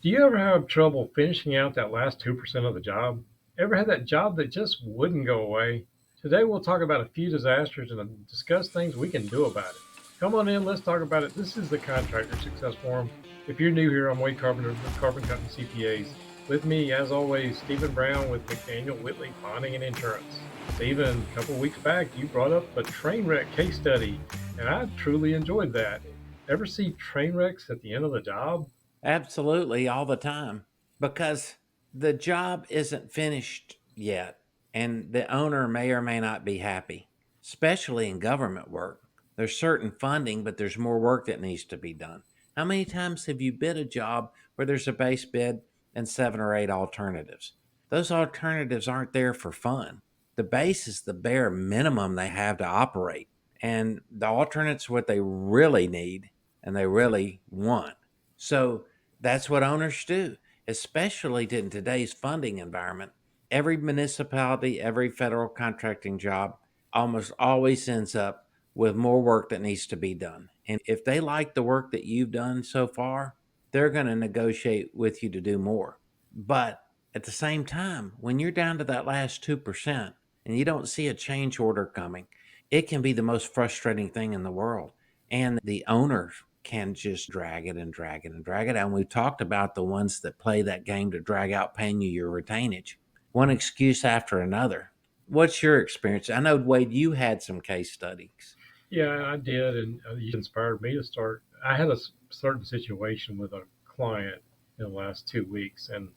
Do you ever have trouble finishing out that last 2% of the job? Ever had that job that just wouldn't go away? Today we'll talk about a few disasters and discuss things we can do about it. Come on in, let's talk about it. This is the Contractor Success Forum. If you're new here, I'm Wade Carpenter with Carpenter and CPAs. With me, as always, Stephen Brown with McDaniel Whitley Bonding and Insurance. Stephen, a couple of weeks back, you brought up a train wreck case study, and I truly enjoyed that. Ever see train wrecks at the end of the job? Absolutely, all the time, because the job isn't finished yet, and the owner may or may not be happy, especially in government work. There's certain funding, but there's more work that needs to be done. How many times have you bid a job where there's a base bid and seven or eight alternatives? Those alternatives aren't there for fun. The base is the bare minimum they have to operate, and the alternates what they really need and they really want. So that's what owners do, especially in today's funding environment. Every municipality, every federal contracting job almost always ends up with more work that needs to be done. And if they like the work that you've done so far, they're going to negotiate with you to do more. But at the same time, when you're down to that last 2% and you don't see a change order coming, it can be the most frustrating thing in the world. And the owner can just drag it and drag it and drag it out. And we've talked about the ones that play that game to drag out paying you your retainage, one excuse after another. What's your experience? I know, Wade, you had some case studies. Yeah, I did, and you inspired me to start. I had a certain situation with a client in the last 2 weeks, and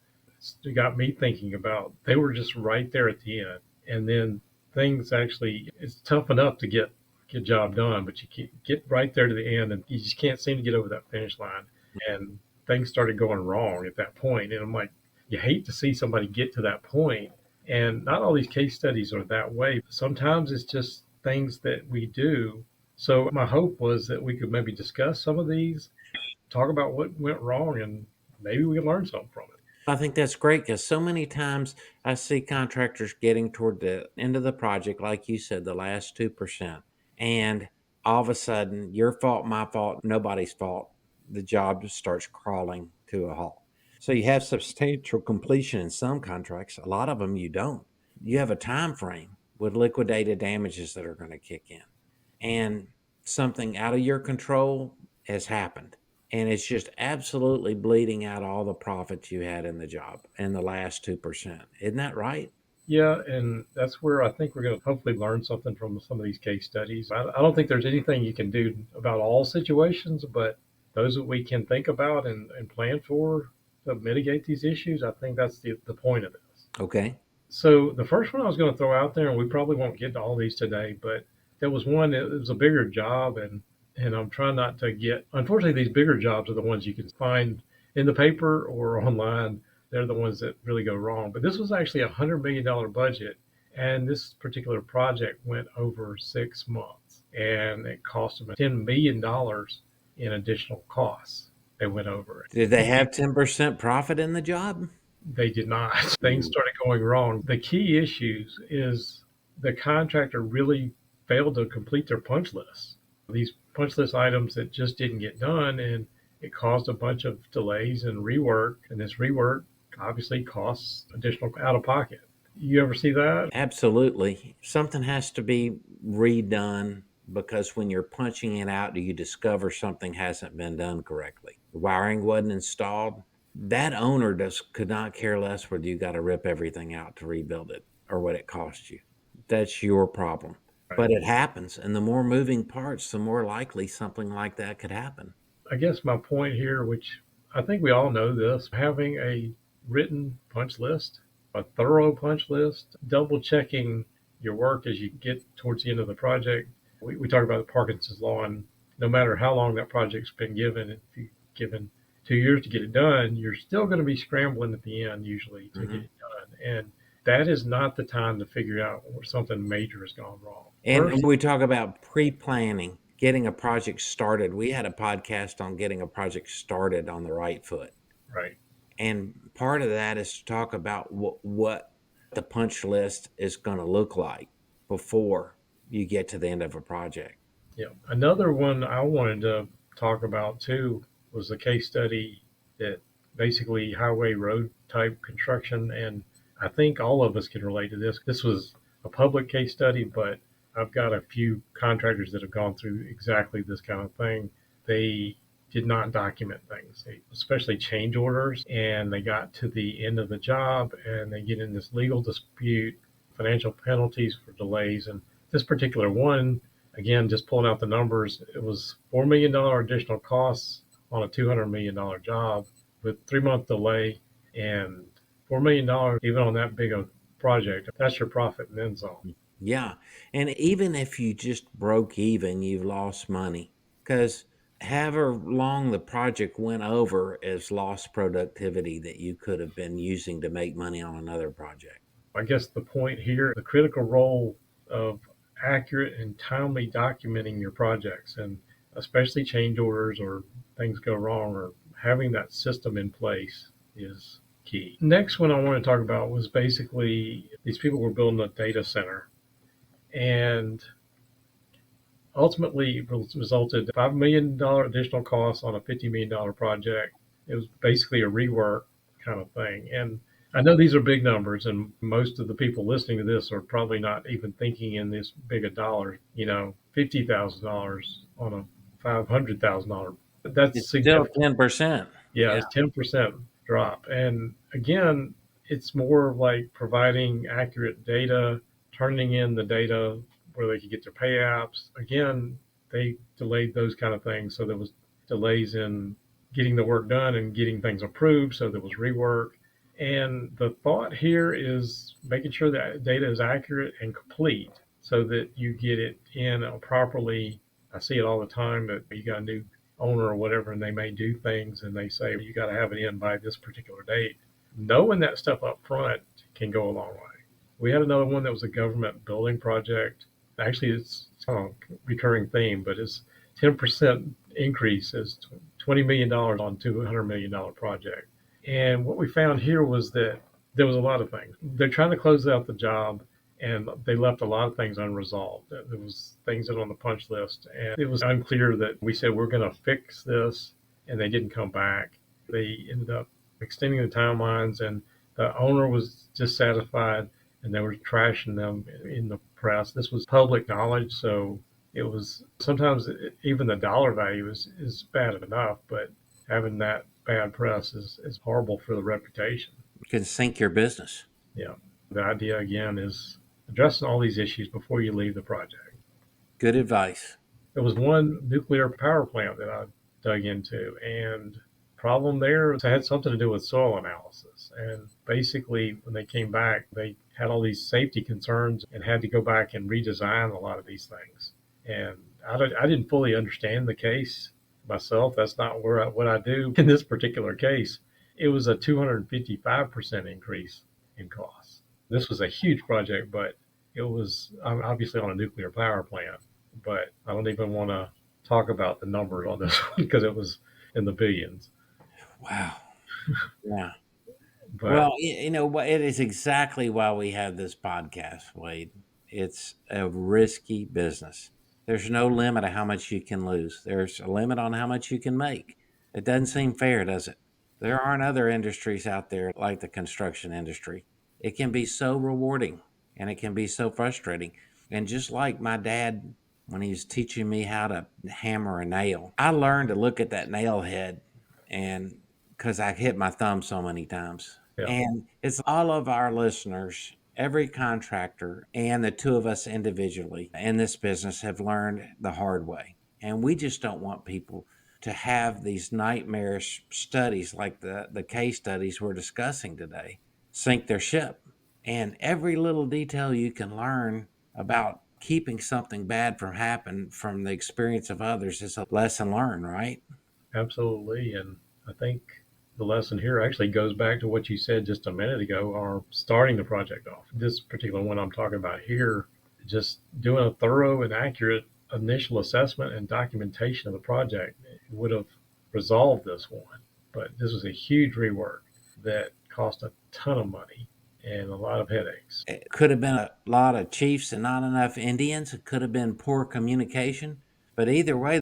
it got me thinking about they were just right there at the end, and then things actually it's tough enough to get job done, but you get right there to the end, and you just can't seem to get over that finish line, and things started going wrong at that point, and I'm like, you hate to see somebody get to that point, and not all these case studies are that way. Sometimes it's just things that we do. So my hope was that we could maybe discuss some of these, talk about what went wrong, and maybe we can learn something from it. I think that's great because so many times I see contractors getting toward the end of the project, like you said, the last 2%. And all of a sudden, your fault, my fault, nobody's fault, the job just starts crawling to a halt. So you have substantial completion in some contracts. A lot of them you don't. You have a time frame with liquidated damages that are going to kick in, and something out of your control has happened. And it's just absolutely bleeding out all the profits you had in the job in the last 2%. Isn't that right? Yeah, and that's where I think we're going to hopefully learn something from some of these case studies. I don't think there's anything you can do about all situations, but those that we can think about and plan for to mitigate these issues, I think that's the point of this. Okay. So the first one I was going to throw out there, and we probably won't get to all these today, but there was one. It was a bigger job, and I'm trying not to get. Unfortunately, these bigger jobs are the ones you can find in the paper or online. They're the ones that really go wrong. But this was actually $100 million budget, and this particular project went over 6 months, and it cost them $10 million in additional costs. They went over Did they have 10% profit in the job? They did not. Things Ooh. started going wrong. The key issues is the contractor really failed to complete their punch list. These punch list items that just didn't get done, and it caused a bunch of delays and rework. And this rework obviously costs additional out of pocket. You ever see that? Absolutely. Something has to be redone because when you're punching it out, do you discover something hasn't been done correctly? The wiring wasn't installed. That owner could not care less whether you got to rip everything out to rebuild it or what it cost you. That's your problem. Right. But it happens. And the more moving parts, the more likely something like that could happen. I guess my point here, which I think we all know this, having a written punch list, a thorough punch list, double checking your work as you get towards the end of the project. We talk about the Parkinson's law, and no matter how long that project's been given, if you've given 2 years to get it done, you're still going to be scrambling at the end usually to get Mhm. it done. And that is not the time to figure out where something major has gone wrong. And First, we talk about pre planning, getting a project started. We had a podcast on getting a project started on the right foot. right. And part of that is to talk about what the punch list is going to look like before you get to the end of a project. Yeah. Another one I wanted to talk about too was a case study that basically highway road type construction. And I think all of us can relate to this. This was a public case study, but I've got a few contractors that have gone through exactly this kind of thing. They did not document things, especially change orders, and they got to the end of the job and they get in this legal dispute, financial penalties for delays. And this particular one, again, just pulling out the numbers, it was $4 million additional costs on a $200 million job with 3 month delay, and $4 million even on that big a project. That's your profit and then some. Yeah. And even if you just broke even, you've lost money because however long the project went over is lost productivity that you could have been using to make money on another project. I guess the point here, the critical role of accurate and timely documenting your projects, and especially change orders or things go wrong, or having that system in place is key. Next one I want to talk about was basically these people were building a data center, and ultimately resulted $5 million additional costs on a $50 million project. It was basically a rework kind of thing. And I know these are big numbers, and most of the people listening to this are probably not even thinking in this big a dollar. $50,000 on a $500,000. That's It's still significant. 10%. Yeah, Yeah. it's 10% drop. And again, it's more like providing accurate data, turning in the data where they could get their pay apps. Again, they delayed those kind of things. So there was delays in getting the work done and getting things approved. So there was rework. And the thought here is making sure that data is accurate and complete so that you get it in properly. I see it all the time that you got a new owner or whatever, and they may do things and they say you got to have it in by this particular date. Knowing that stuff up front can go a long way. We had another one that was a government building project. Actually, it's a recurring theme, but it's 10% increase is $20 million on $200 million project. And what we found here was that there was a lot of things. They're trying to close out the job, and they left a lot of things unresolved. There was things that on the punch list, and it was unclear that we said we're going to fix this, and they didn't come back. They ended up extending the timelines, and the owner was dissatisfied, and they were trashing them in the press. This was public knowledge, so it was sometimes even the dollar value is bad enough, but having that bad press is horrible for the reputation. You can sink your business. Yeah. The idea again is addressing all these issues before you leave the project. Good advice. There was one nuclear power plant that I dug into, and problem there had something to do with soil analysis. And basically, when they came back, they had all these safety concerns and had to go back and redesign a lot of these things. And I didn't fully understand the case myself. That's not what I do in this particular case. It was a 255% increase in costs. This was a huge project, but it was obviously on a nuclear power plant. But I don't even want to talk about the numbers on this one because it was in the billions. Wow. Yeah. But Well, you know what? It is exactly why we have this podcast, Wade. It's a risky business. There's no limit of how much you can lose. There's a limit on how much you can make. It doesn't seem fair, does it? There aren't other industries out there like the construction industry. It can be so rewarding and it can be so frustrating. And just like my dad, when he was teaching me how to hammer a nail, I learned to look at that nail head and because I hit my thumb so many times. yeah, And it's all of our listeners, every contractor, and the two of us individually in this business have learned the hard way. And we just don't want people to have these nightmarish studies like the case studies we're discussing today sink their ship. And every little detail you can learn about keeping something bad from happening from the experience of others is a lesson learned, right? absolutely. And I think the lesson here actually goes back to what you said just a minute ago, or starting the project off. This particular one I'm talking about here, just doing a thorough and accurate initial assessment and documentation of the project would have resolved this one. But this was a huge rework that cost a ton of money and a lot of headaches. It could have been a lot of chiefs and not enough Indians. It could have been poor communication. But either way,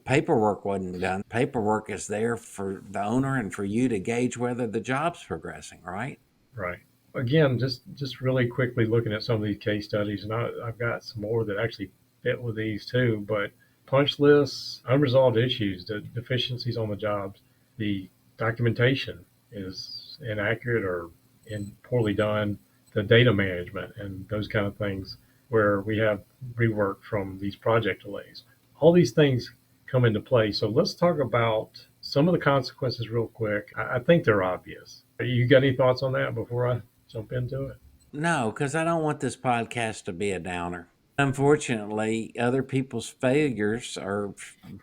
paperwork wasn't done. Paperwork is there for the owner and for you to gauge whether the job's progressing, right? Right. Again, just really quickly looking at some of these case studies, and I've got some more that actually fit with these too. But punch lists, unresolved issues, the deficiencies on the jobs, the documentation is inaccurate or poorly done, the data management, and those kind of things where we have rework from these project delays. All these things come into play. So let's talk about some of the consequences real quick. I think they're obvious. You got any thoughts on that before I jump into it? No, because I don't want this podcast to be a downer. Unfortunately, other people's failures are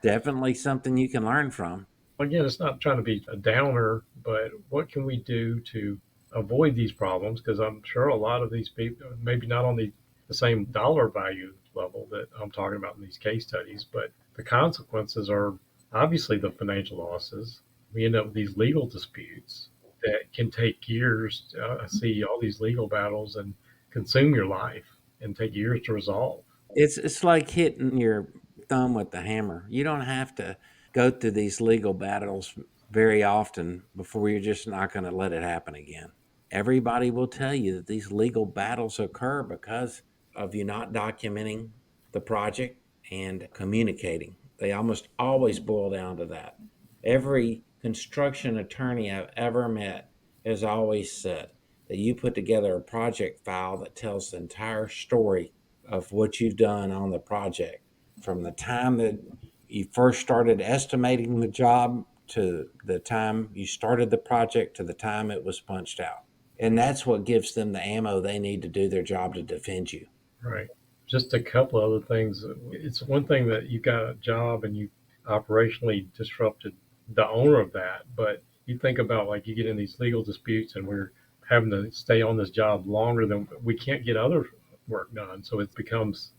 definitely something you can learn from. Again, it's not trying to be a downer, but what can we do to avoid these problems? Because I'm sure a lot of these people, maybe not on the same dollar value level that I'm talking about in these case studies, but the consequences are obviously the financial losses. We end up with these legal disputes that can take years. I see all these legal battles and consume your life and take years to resolve. It's like hitting your thumb with the hammer. You don't have to go through these legal battles very often before you're just not going to let it happen again. Everybody will tell you that these legal battles occur because of you not documenting the project and communicating. They almost always boil down to that. Every construction attorney I've ever met has always said that you put together a project file that tells the entire story of what you've done on the project from the time that you first started estimating the job to the time you started the project to the time it was punched out. And that's what gives them the ammo they need to do their job to defend you. Right. Just a couple other things. It's one thing that you got a job and you operationally disrupted the owner of that, but you think about like you get in these legal disputes and we're having to stay on this job longer than we can't get other work done. So it becomes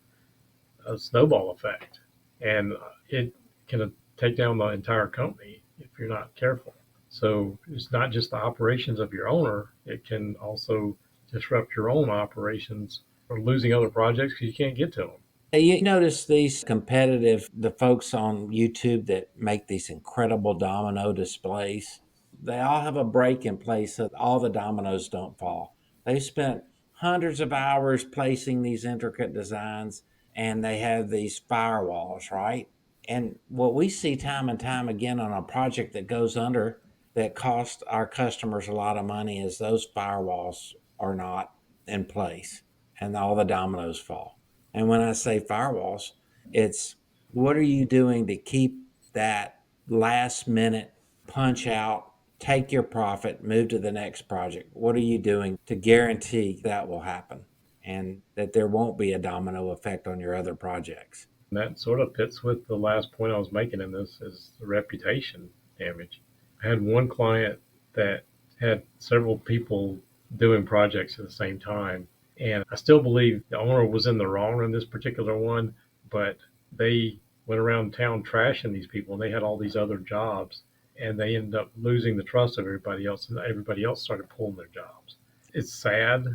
a snowball effect and it can take down the entire company if you're not careful. So it's not just the operations of your owner, it can also disrupt your own operations or losing other projects because you can't get to them. You notice these competitive, the folks on YouTube that make these incredible domino displays, they all have a break in place so that all the dominoes don't fall. They spent hundreds of hours placing these intricate designs and they have these firewalls, right? And what we see time and time again on a project that goes under that costs our customers a lot of money is those firewalls are not in place and all the dominoes fall. And when I say firewalls, it's what are you doing to keep that last minute punch out, take your profit, move to the next project? What are you doing to guarantee that will happen and that there won't be a domino effect on your other projects? And that sort of fits with the last point I was making in this is the reputation damage. I had one client that had several people doing projects at the same time. And I still believe the owner was in the wrong on this particular one, but they went around town trashing these people and they had all these other jobs and they ended up losing the trust of everybody else and everybody else started pulling their jobs. It's sad,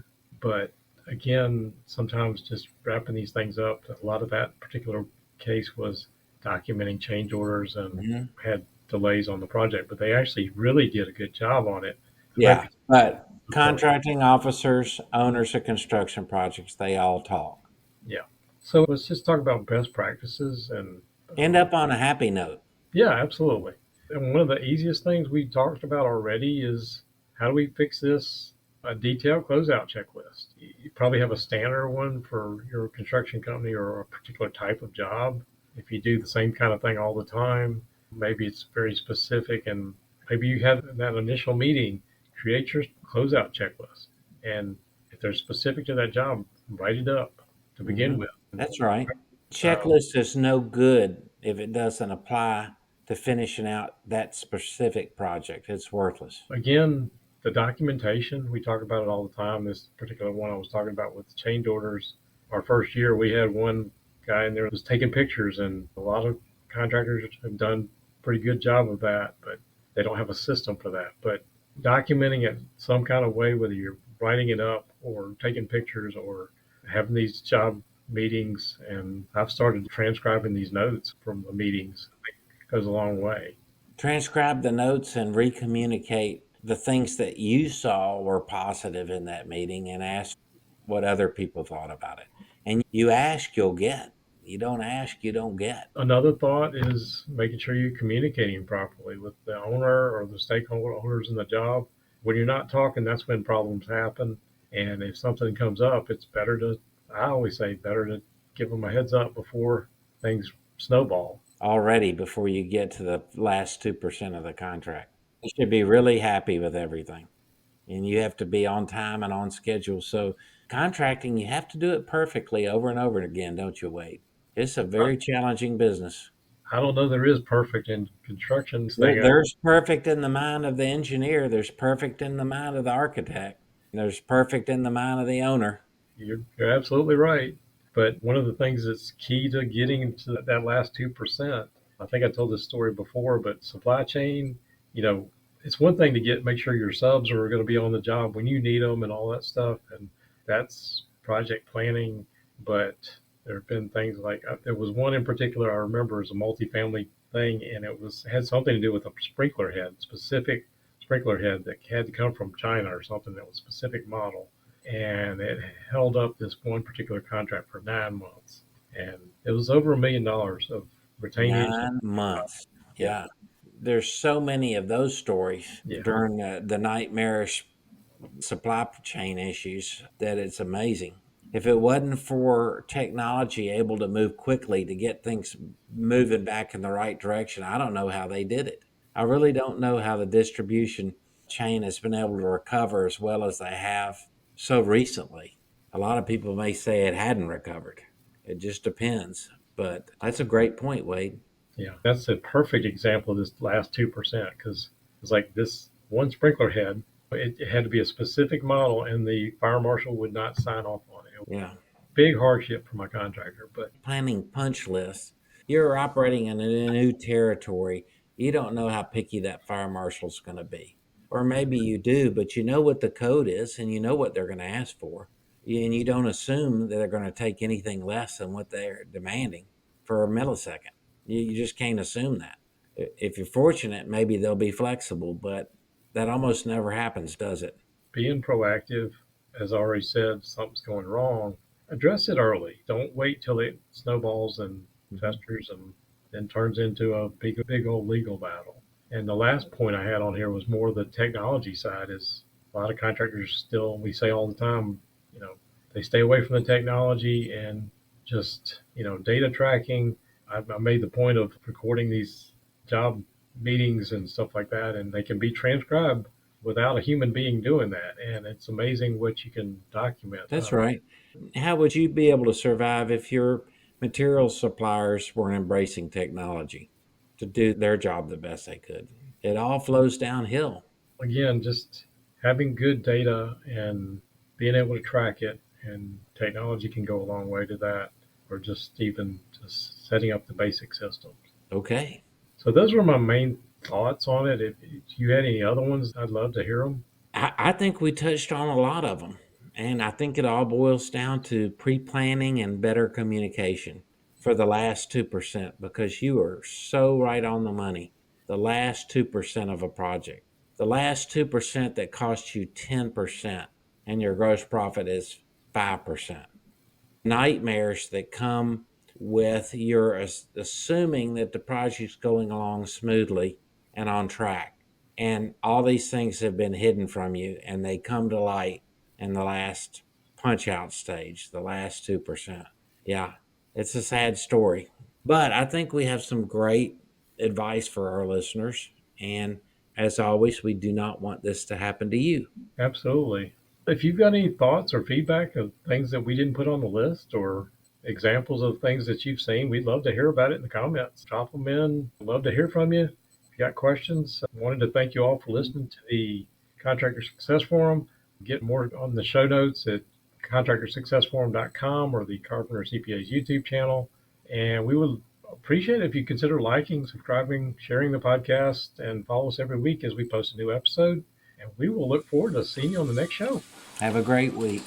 but again, sometimes just wrapping these things up, a lot of that particular case was documenting change orders and Mhm. had delays on the project, but they actually really did a good job on it. The Yeah, reputation but was important. contracting officers, owners of construction projects, they all talk. Yeah. So let's just talk about best practices and End up on a happy note. yeah, absolutely. And one of the easiest things we talked about already is how do we fix this? A detailed closeout checklist. You probably have a standard one for your construction company or a particular type of job. If you do the same kind of thing all the time, maybe it's very specific and maybe you have that initial meeting, create your closeout checklist. And if they're specific to that job, write it up to begin Mhm. with. That's right. Um, Checklist is no good if it doesn't apply to finishing out that specific project. It's worthless. Again, the documentation, we talk about it all the time. This particular one I was talking about with change orders, our first year, we had one guy in there was taking pictures, and a lot of contractors have done a pretty good job of that, but they don't have a system for that. But documenting it some kind of way, whether you're writing it up or taking pictures or having these job meetings, and I've started transcribing these notes from the meetings. goes a long way. Transcribe the notes and recommunicate the things that you saw were positive in that meeting and ask what other people thought about it. And you ask, you'll get. You don't ask, you don't get. Another thought is making sure you're communicating properly with the owner or the stakeholders in the job. When you're not talking, that's when problems happen. And if something comes up, it's better to, I always say, better to give them a heads up before things snowball. Already before you get to the last 2% of the contract. You should be really happy with everything. And you have to be on time and on schedule. So, contracting, you have to do it perfectly over and over again, don't you, Wade? It's a very challenging business. I don't know there is perfect in construction thing. There's perfect in the mind of the engineer, there's perfect in the mind of the architect, there's perfect in the mind of the owner. You're absolutely right. But one of the things that's key to getting to that last 2%, I think I told this story before, but supply chain, you know, it's one thing to make sure your subs are going to be on the job when you need them and all that stuff. And that's project planning. But there have been things like there was one in particular I remember as a multifamily thing, and had something to do with a sprinkler head, specific sprinkler head that had to come from China or something that was a specific model, and it held up this one particular contract for 9 months, and it was over $1 million of retainage. 9 months. Yeah. There's so many of those stories Yeah, during the nightmarish supply chain issues that it's amazing. If it wasn't for technology able to move quickly to get things moving back in the right direction, I don't know how they did it. I really don't know how the distribution chain has been able to recover as well as they have so recently. A lot of people may say it hadn't recovered. It just depends. But that's a great point, Wade. yeah, that's a perfect example of this last 2% because it's like this one sprinkler head. It had to be a specific model, and the fire marshal would not sign off on it. It was Yeah. a big hardship for my contractor, but Planning punch lists. You're operating in a new territory. You don't know how picky that fire marshal's going to be. Or maybe you do, but you know what the code is and you know what they're going to ask for. And you don't assume that they're going to take anything less than what they're demanding for a millisecond. You just can't assume that. If you're fortunate, maybe they'll be flexible, but that almost never happens, does it? being proactive, as I already said, something's going wrong, address it early. Don't wait till it snowballs and festers and then turns into a big old legal battle. And the last point I had on here was more the technology side. Is a lot of contractors still, we say all the time, you know, they stay away from the technology and just, data tracking. I made the point of recording these job meetings and stuff like that, and they can be transcribed without a human being doing that. And it's amazing what you can document. That's right. How would you be able to survive if your material suppliers weren't embracing technology to do their job the best they could? It all flows downhill. Again, just having good data and being able to track it, and technology can go a long way to that, or just even just setting up the basic systems. Okay. So those were my main thoughts on it. If you had any other ones, I'd love to hear them. I think we touched on a lot of them. And I think it all boils down to pre planning and better communication for the last 2% because you are so right on the money. The last 2% of a project, the last 2% that costs you 10% and your gross profit is 5%. Nightmares that come with your assuming that the project's going along smoothly and on track. And all these things have been hidden from you and they come to light in the last punch out stage, the last 2%. Yeah, it's a sad story. But I think we have some great advice for our listeners. And as always, we do not want this to happen to you. Absolutely. If you've got any thoughts or feedback of things that we didn't put on the list or examples of things that you've seen, we'd love to hear about it in the comments. Drop them in. Love to hear from you. If you got questions, I wanted to thank you all for listening to the Contractor Success Forum. Get more on the show notes at contractorsuccessforum.com or the Carpenter CPA's YouTube channel. And we would appreciate it if you consider liking, subscribing, sharing the podcast, and follow us every week as we post a new episode. And we will look forward to seeing you on the next show. Have a great week.